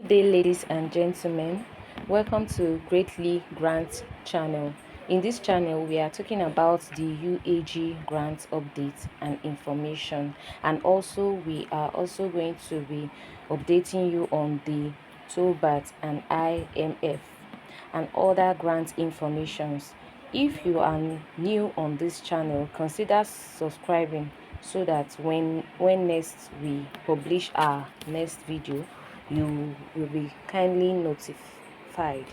Good day, ladies and gentlemen. Welcome to Greatly Grant channel. In this channel, we are talking about the UAG grant updates and information, and also we are also going to be updating you on the Theobarth and IMF and other grant informations. If you are new on this channel, consider subscribing so that when next we publish our next video, you will be kindly notified.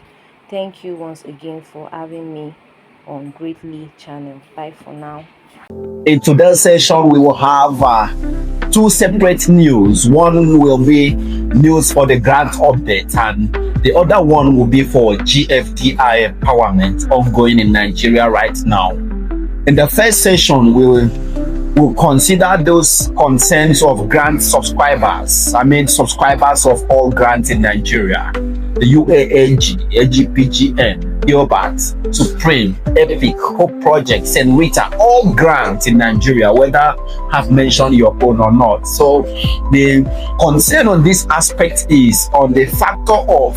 Thank you once again for having me on Greatly channel. Bye for now. In today's session, we will have two separate news. One will be news for the grant update, and the other one will be for GFDI empowerment ongoing in Nigeria right now. In the first session, we'll consider those concerns of grant subscribers. Subscribers of all grants in Nigeria. The UAAG, AGPGN, Theobarth, Supreme, Epic, Hope Project, St. Rita, all grants in Nigeria, whether have mentioned your own or not. So the concern on this aspect is on the factor of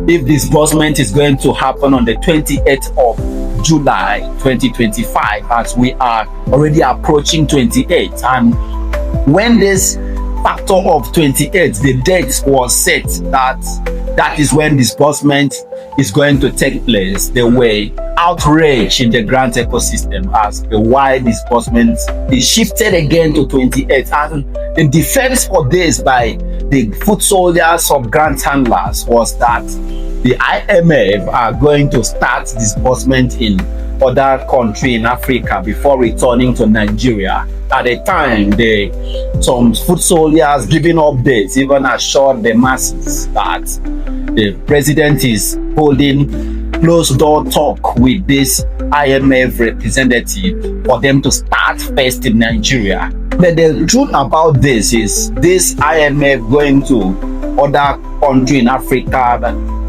if disbursement is going to happen on the 28th of July 2025, as we are already approaching 28, and when this factor of 28, the date was set that is when disbursement is going to take place. There were outrage in the grant ecosystem as the why disbursement is shifted again to 28, and the defense for this by the foot soldiers of grant handlers was that the IMF are going to start disbursement in other country in Africa before returning to Nigeria. At the time, some foot soldiers giving updates even assured the masses that the president is holding closed door talk with this IMF representative for them to start first in Nigeria. But the truth about this is this IMF going to other country in Africa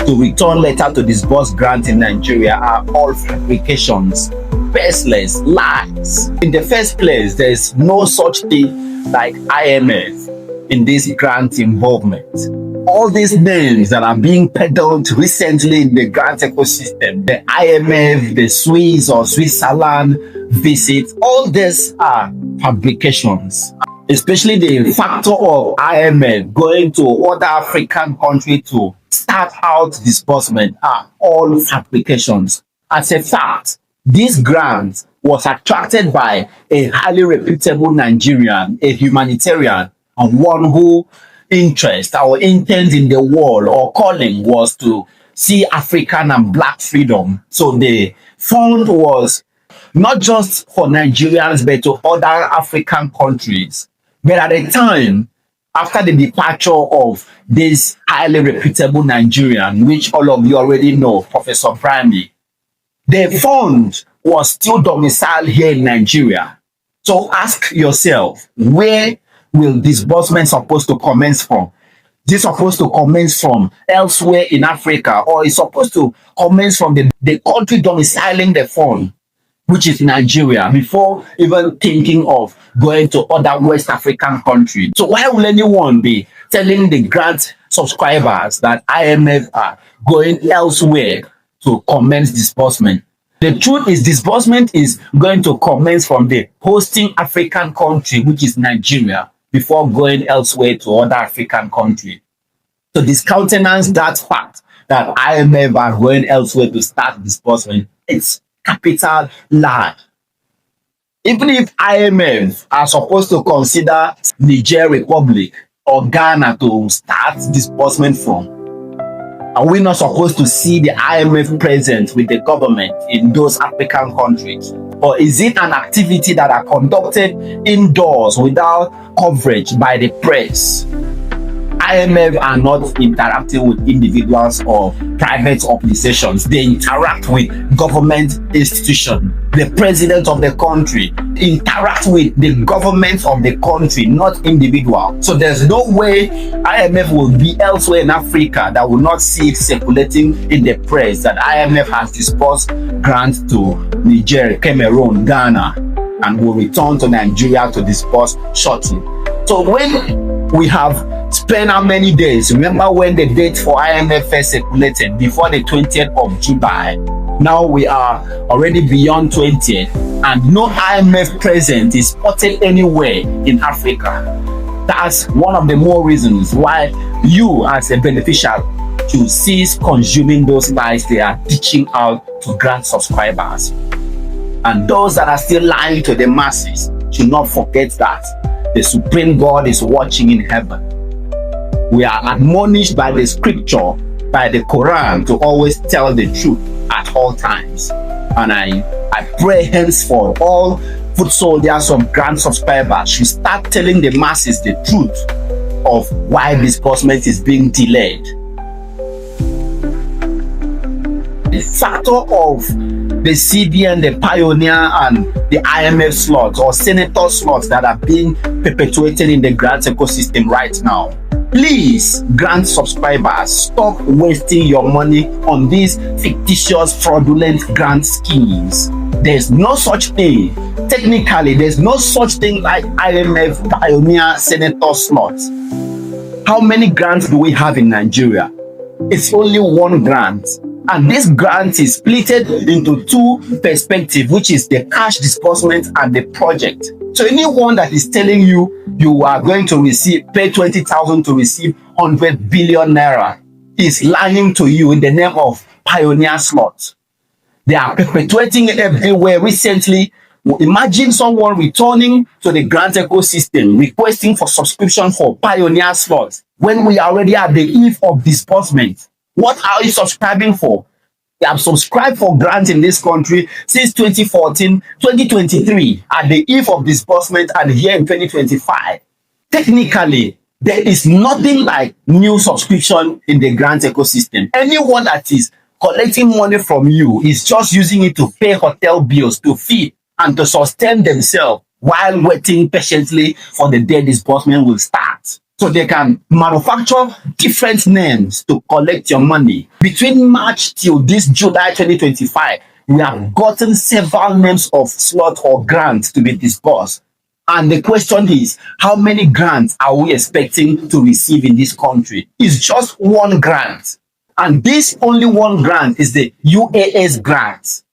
to return later to disburse grant in Nigeria are all fabrications, baseless lies. In the first place, there is no such thing like IMF in this grant involvement. All these names that are being peddled recently in the grant ecosystem, the IMF, the Swiss or Switzerland visit, all these are fabrications. Especially the factor of IMF going to other African countries to start out disbursement are all fabrications. As a fact, this grant was attracted by a highly reputable Nigerian, a humanitarian, and one who interest or intent in the world or calling was to see African and Black freedom. So the fund was not just for Nigerians but to other African countries. But at the time, after the departure of this highly reputable Nigerian, which all of you already know, Professor Brami, the fund was still domiciled here in Nigeria. So ask yourself, where will disbursement supposed to commence from? Is it supposed to commence from elsewhere in Africa, or is supposed to commence from the country domiciling the fund, which is Nigeria, before even thinking of going to other West African countries? So why will anyone be telling the grant subscribers that IMF are going elsewhere to commence disbursement? The truth is disbursement is going to commence from the hosting African country, which is Nigeria, before going elsewhere to other African countries. So discountenance that fact that IMF are going elsewhere to start disbursement, it's capital lie. Even if IMF are supposed to consider Niger Republic or Ghana to start disbursement from, are we not supposed to see the IMF present with the government in those African countries? Or is it an activity that are conducted indoors without coverage by the press? IMF are not interacting with individuals or private organizations. They interact with government institutions. The president of the country interact with the government of the country, not individual. So there's no way IMF will be elsewhere in Africa that will not see it circulating in the press that IMF has disbursed grants to Niger, Cameroon, Ghana, and will return to Nigeria to disburse shortly. So when We have spent how many days? Remember when the date for IMF first circulated before the 20th of July? Now we are already beyond 20th, and no IMF present is spotted anywhere in Africa. That's one of the more reasons why you as a beneficiary should cease consuming those lies they are teaching out to grant subscribers. And those that are still lying to the masses should not forget that the Supreme God is watching in heaven. We are admonished by the scripture, by the Quran, to always tell the truth at all times. And I pray henceforth all foot soldiers of grant subscribers should start telling the masses the truth of why disbursement is being delayed. The factor of the CBN, the Pioneer, and the IMF slots or senator slots that are being perpetuated in the grant ecosystem right now. Please, grant subscribers, stop wasting your money on these fictitious, fraudulent grant schemes. There's no such thing. Technically, there's no such thing like IMF, Pioneer, senator slots. How many grants do we have in Nigeria? It's only one grant. And this grant is split into two perspectives, which is the cash disbursement and the project. So anyone that is telling you you are going to pay 20,000 to receive 100 billion naira is lying to you in the name of Pioneer slots. They are perpetuating it everywhere. Recently, imagine someone returning to the grant ecosystem requesting for subscription for Pioneer slots when we are already at the eve of disbursement. What are you subscribing for? They have subscribed for grants in this country since 2014, 2023, at the eve of disbursement, and here in 2025. Technically, there is nothing like new subscription in the grant ecosystem. Anyone that is collecting money from you is just using it to pay hotel bills, to feed, and to sustain themselves while waiting patiently for the day disbursement will start. So they can manufacture different names to collect your money. Between March till this July 2025, we have gotten several names of slot or grants to be disbursed. And the question is, how many grants are we expecting to receive in this country? It's just one grant. And this only one grant is the UAAG grant.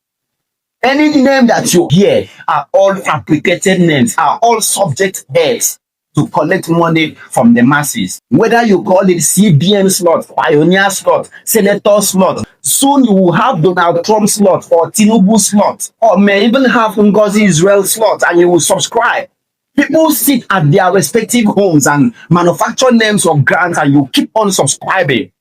Any name that you hear are all fabricated names, are all subject heads to collect money from the masses. Whether you call it CBN slot, Pioneer slot, Senator slot, soon you will have Donald Trump slot or Tinubu slot, or may even have Ngozi Israel slot, and you will subscribe. People sit at their respective homes and manufacture names of grants, and you keep on subscribing.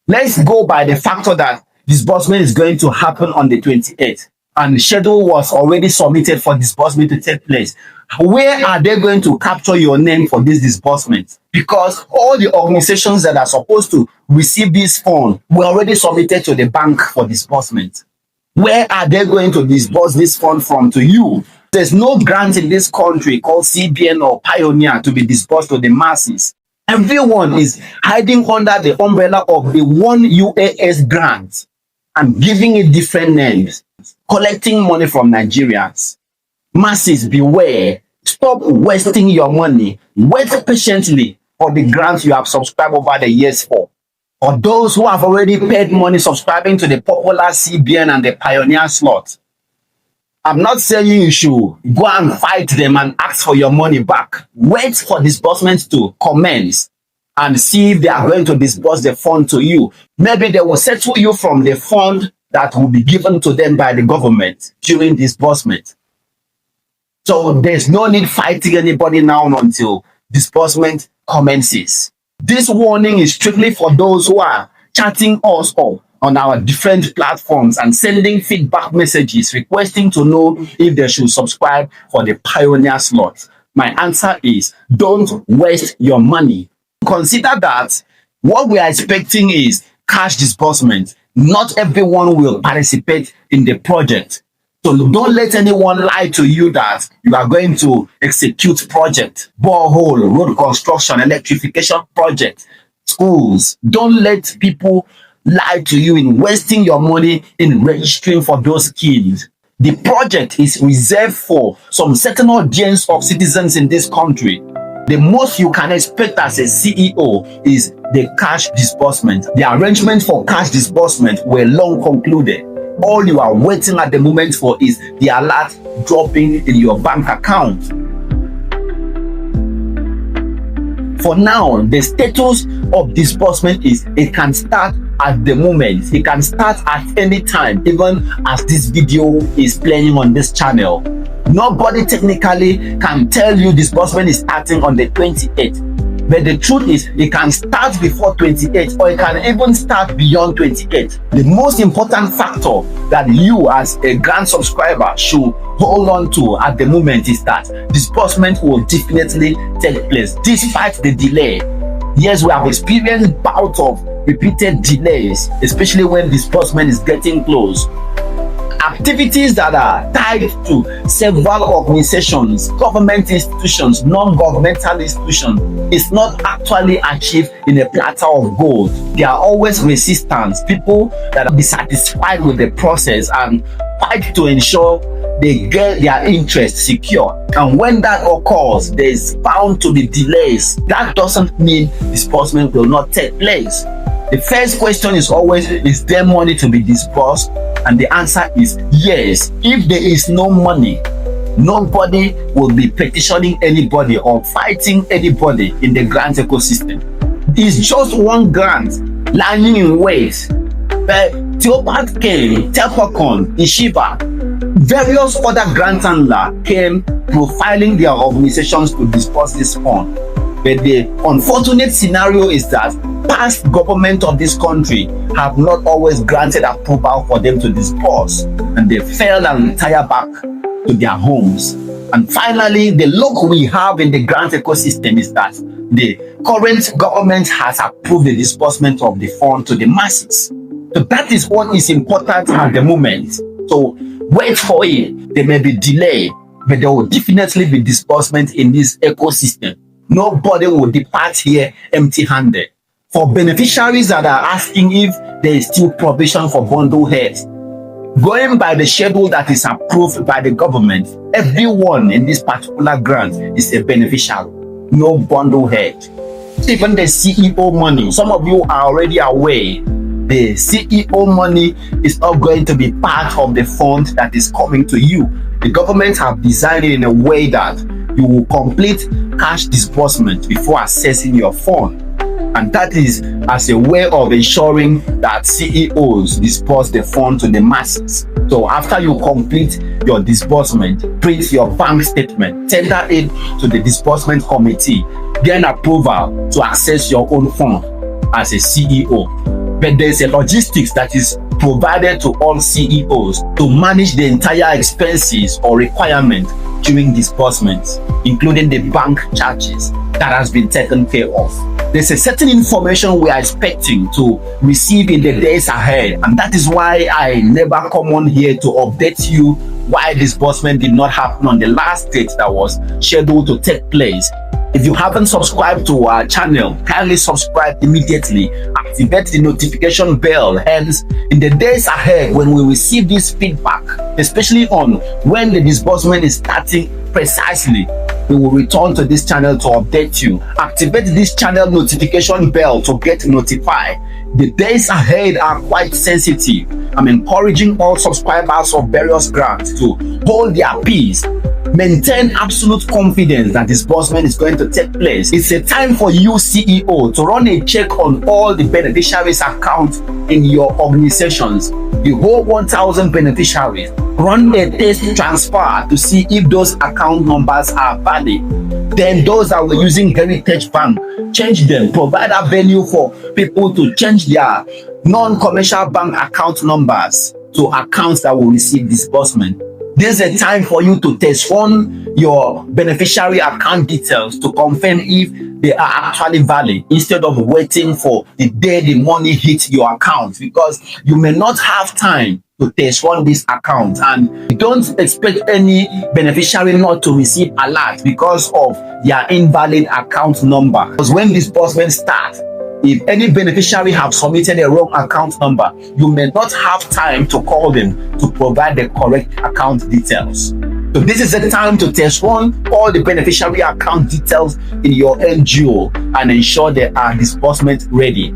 Let's go by the factor that disbursement is going to happen on the 28th. And the schedule was already submitted for disbursement to take place. Where are they going to capture your name for this disbursement? Because all the organizations that are supposed to receive this fund were already submitted to the bank for disbursement. Where are they going to disburse this fund from to you? There's no grant in this country called CBN or Pioneer to be disbursed to the masses. Everyone is hiding under the umbrella of the one UAAG grant and giving it different names, collecting money from Nigerians. Masses, beware. Stop wasting your money. Wait patiently for the grants you have subscribed over the years for. For those who have already paid money subscribing to the popular CBN and the Pioneer slot, I'm not saying you should go and fight them and ask for your money back. Wait for disbursement to commence and see if they are going to disburse the fund to you. Maybe they will settle you from the fund that will be given to them by the government during disbursement. So there's no need fighting anybody now until disbursement commences. This warning is strictly for those who are chatting us up on our different platforms and sending feedback messages requesting to know if they should subscribe for the Pioneer slot. My answer is, don't waste your money. Consider that what we are expecting is cash disbursement. Not everyone will participate in the project. So don't let anyone lie to you that you are going to execute project, borehole, road construction, electrification project, schools. Don't let people lie to you in wasting your money in registering for those schemes. The project is reserved for some certain audience of citizens in this country. The most you can expect as a CEO is the cash disbursement. The arrangement for cash disbursement were long concluded. All you are waiting at the moment for is the alert dropping in your bank account. For now, the status of disbursement is it can start at the moment. It can start at any time, even as this video is playing on this channel. Nobody technically can tell you disbursement is starting on the 28th. But the truth is, it can start before 28 or it can even start beyond 28. The most important factor that you as a grant subscriber should hold on to at the moment is that disbursement will definitely take place despite the delay. Yes, we have experienced bouts of repeated delays, especially when disbursement is getting close. Activities that are tied to several organizations, government institutions, non-governmental institutions is not actually achieved in a platter of gold. There are always resistance, people that are dissatisfied with the process and fight to ensure they get their interest secure. And when that occurs, there is bound to be delays. That doesn't mean disbursement will not take place. The first question is always, is there money to be disbursed? And the answer is yes. If there is no money, nobody will be petitioning anybody or fighting anybody in the grant ecosystem. It's just one grant lying in wait. But Theobarth came, Telcon, Ishiva, various other grant handlers came profiling their organizations to disburse this fund. But the unfortunate scenario is that past government of this country have not always granted approval for them to disburse, and they failed and retire back to their homes. And finally, the luck we have in the grant ecosystem is that the current government has approved the disbursement of the fund to the masses. So that is what is important at the moment. So wait for it. There may be delay, but there will definitely be disbursement in this ecosystem. Nobody will depart here empty-handed. For beneficiaries that are asking if there is still provision for bundle heads, going by the schedule that is approved by the government, everyone in this particular grant is a beneficiary. No bundle head. Even the CEO money, some of you are already aware, the CEO money is not going to be part of the fund that is coming to you. The government have designed it in a way that you will complete cash disbursement before accessing your fund. And that is as a way of ensuring that CEOs disperse the fund to the masses. So after you complete your disbursement, print your bank statement, tender it to the disbursement committee, gain approval to access your own fund as a CEO. But there's a logistics that is provided to all CEOs to manage the entire expenses or requirement during disbursements, including the bank charges that has been taken care of. There's a certain information we are expecting to receive in the days ahead, and that is why I never come on here to update you why disbursement did not happen on the last date that was scheduled to take place. If you haven't subscribed to our channel, kindly subscribe immediately, activate the notification bell, hence in the days ahead when we receive this feedback, especially on when the disbursement is starting precisely, we will return to this channel to update you. Activate this channel notification bell to get notified. The days ahead are quite sensitive. I'm encouraging all subscribers of various grants to hold their peace. Maintain absolute confidence that disbursement is going to take place. It's a time for you, CEO, to run a check on all the beneficiaries' accounts in your organizations. The whole 1,000 beneficiaries. Run a test transfer to see if those account numbers are valid. Then those that were using Heritage Bank, change them. Provide a venue for people to change their non-commercial bank account numbers to accounts that will receive disbursement. There's a time for you to test run your beneficiary account details to confirm if they are actually valid, instead of waiting for the day the money hits your account, because you may not have time to test run this account, and don't expect any beneficiary not to receive alert because of their invalid account number. Because when disbursement starts, if any beneficiary have submitted a wrong account number, you may not have time to call them to provide the correct account details. So this is the time to test run all the beneficiary account details in your NGO and ensure they are disbursement ready.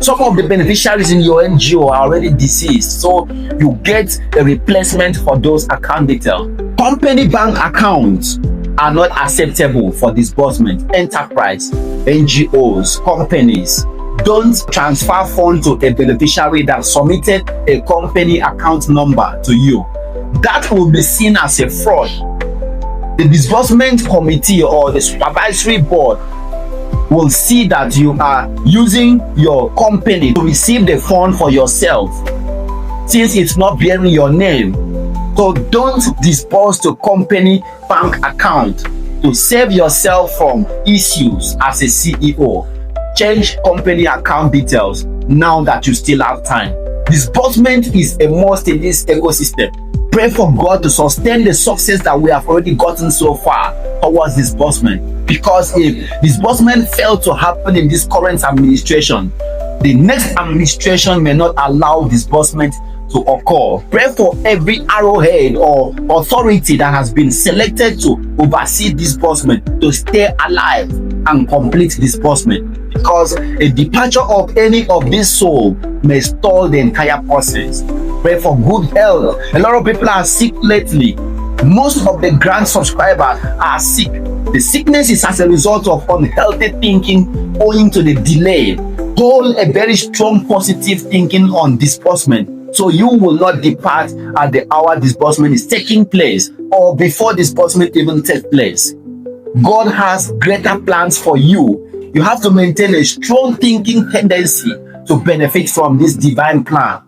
Some of the beneficiaries in your NGO are already deceased, so you get a replacement for those account details. Company bank accounts are not acceptable for disbursement. Enterprise, NGOs, companies, don't transfer funds to a beneficiary that submitted a company account number to you. That will be seen as a fraud. The disbursement committee or the supervisory board will see that you are using your company to receive the fund for yourself, since it's not bearing your name. So don't disburse to company bank account. To save yourself from issues as a CEO, change company account details now that you still have time. Disbursement is a must in this ecosystem. Pray for God to sustain the success that we have already gotten so far towards disbursement. Because if disbursement failed to happen in this current administration, the next administration may not allow disbursement to occur. Pray for every arrowhead or authority that has been selected to oversee disbursement to stay alive and complete disbursement, because a departure of any of this soul may stall the entire process. Pray for good health. A lot of people are sick lately. Most of the grant subscribers are sick. The sickness is as a result of unhealthy thinking owing to the delay. Hold a very strong positive thinking on disbursement, so you will not depart at the hour disbursement is taking place or before disbursement even takes place. God has greater plans for you. You have to maintain a strong thinking tendency to benefit from this divine plan.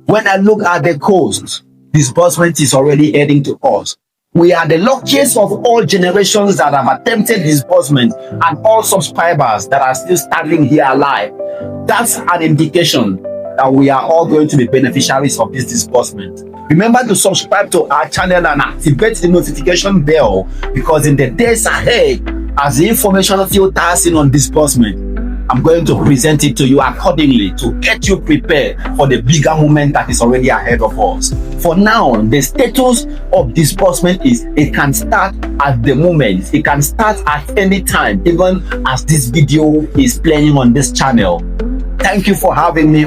When I look at the coast, disbursement is already heading to us. We are the luckiest of all generations that have attempted disbursement and all subscribers that are still standing here alive. That's an indication that we are all going to be beneficiaries of this disbursement. Remember to subscribe to our channel and activate the notification bell, because in the days ahead, as the information filters in on disbursement, I'm going to present it to you accordingly to get you prepared for the bigger moment that is already ahead of us. For now, the status of disbursement is it can start at the moment. It can start at any time, even as this video is playing on this channel. Thank you for having me.